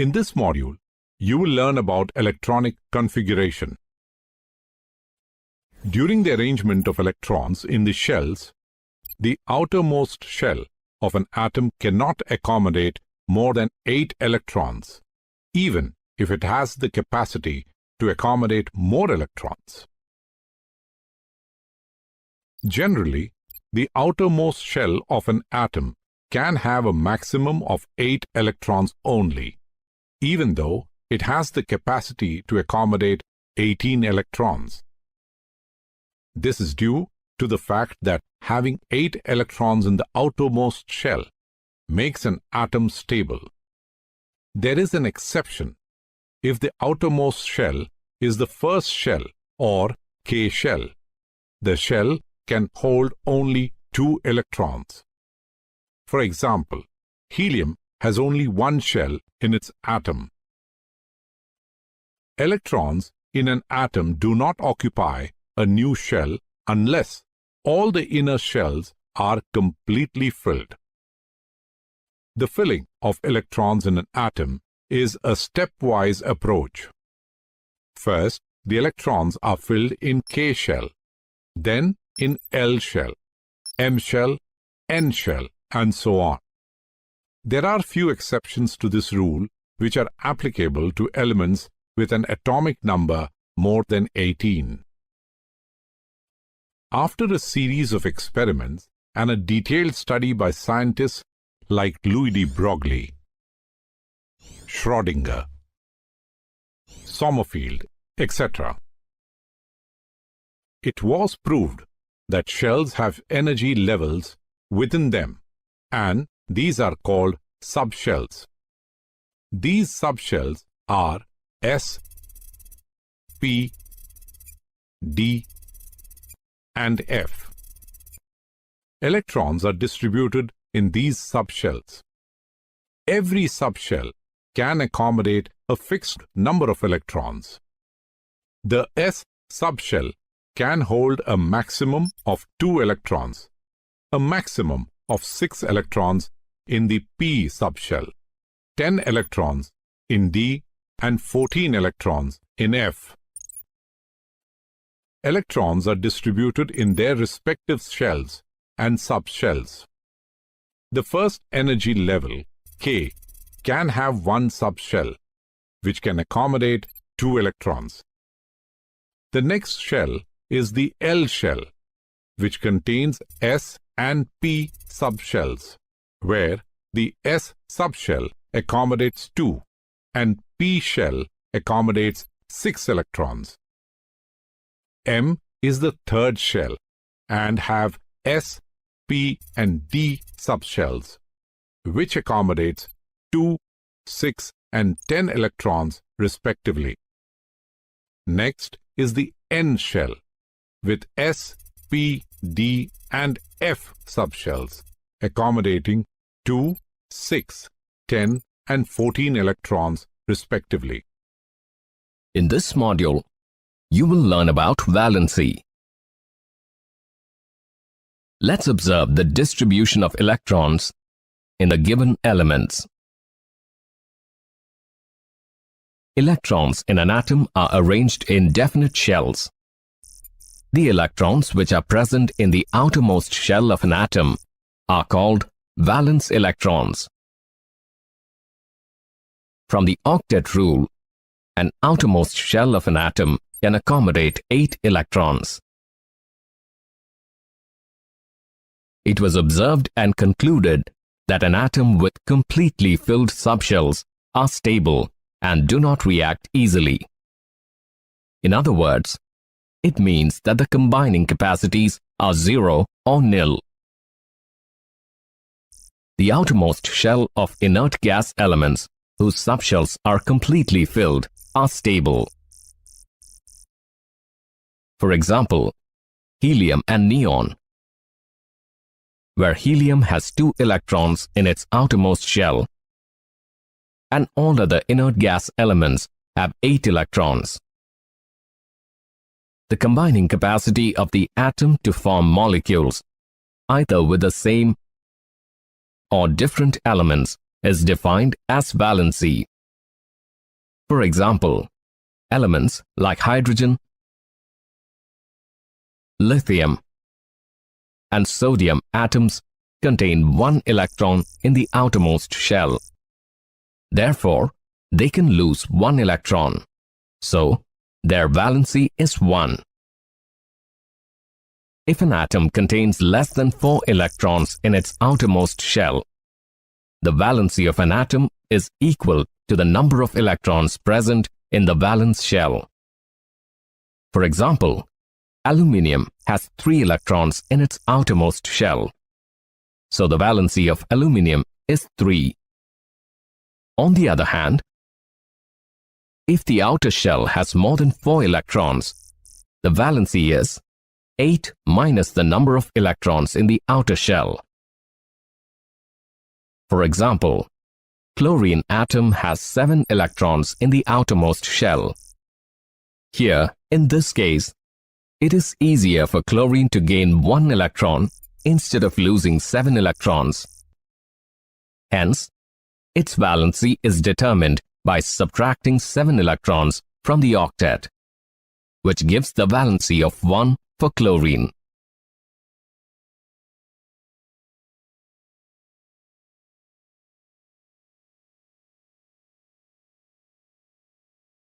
In this module, you will learn about electronic configuration. During the arrangement of electrons in the shells, the outermost shell of an atom cannot accommodate more than 8 electrons, even if it has the capacity to accommodate more electrons. Generally, the outermost shell of an atom can have a maximum of 8 electrons only, even though it has the capacity to accommodate 18 electrons. This is due to the fact that having 8 electrons in the outermost shell makes an atom stable. There is an exception if the outermost shell is the first shell or K shell. The shell can hold only 2 electrons. For example, helium has only one shell in its atom. Electrons in an atom do not occupy a new shell unless all the inner shells are completely filled. The filling of electrons in an atom is a stepwise approach. First, the electrons are filled in K shell, then in L shell, M shell, N shell, and so on. There are few exceptions to this rule which are applicable to elements with an atomic number more than 18. After a series of experiments and a detailed study by scientists like Louis de Broglie, Schrödinger, Sommerfeld, etc., it was proved that shells have energy levels within them, and these are called subshells. These subshells are S, P, D, and F. Electrons are distributed in these subshells. Every subshell can accommodate a fixed number of electrons. The S subshell can hold a maximum of 2 electrons, a maximum of 6 electrons in the P subshell, 10 electrons in D, and 14 electrons in F. Electrons are distributed in their respective shells and subshells. The first energy level, K, can have one subshell, which can accommodate 2 electrons. The next shell is the L shell, which contains S and P subshells, where the S subshell accommodates 2 and P shell accommodates 6 electrons. M is the third shell and have S, P, and D subshells, which accommodates 2, 6, and 10 electrons respectively. Next is the N shell with S, P, D, and F subshells, accommodating 2, 6, 10, and 14 electrons respectively. In this module, you will learn about valency. Let's observe the distribution of electrons in the given elements. Electrons in an atom are arranged in definite shells. The electrons which are present in the outermost shell of an atom are called valence electrons. From the octet rule, an outermost shell of an atom can accommodate 8 electrons. It was observed and concluded that an atom with completely filled subshells are stable and do not react easily. In other words, it means that the combining capacities are 0 or nil. The outermost shell of inert gas elements whose subshells are completely filled are stable. For example, helium and neon, where helium has 2 electrons in its outermost shell, and all other inert gas elements have 8 electrons. The combining capacity of the atom to form molecules, either with the same or different elements, is defined as valency. For example, elements like hydrogen, lithium, and sodium atoms contain one electron in the outermost shell. Therefore, they can lose one electron. So, their valency is 1. If an atom contains less than 4 electrons in its outermost shell, the valency of an atom is equal to the number of electrons present in the valence shell. For example, aluminium has 3 electrons in its outermost shell. So the valency of aluminium is 3. On the other hand, if the outer shell has more than 4 electrons, the valency is 8 minus the number of electrons in the outer shell. For example, chlorine atom has 7 electrons in the outermost shell. Here, in this case, it is easier for chlorine to gain 1 electron instead of losing 7 electrons. Hence, its valency is determined by subtracting 7 electrons from the octet, which gives the valency of 1 for chlorine.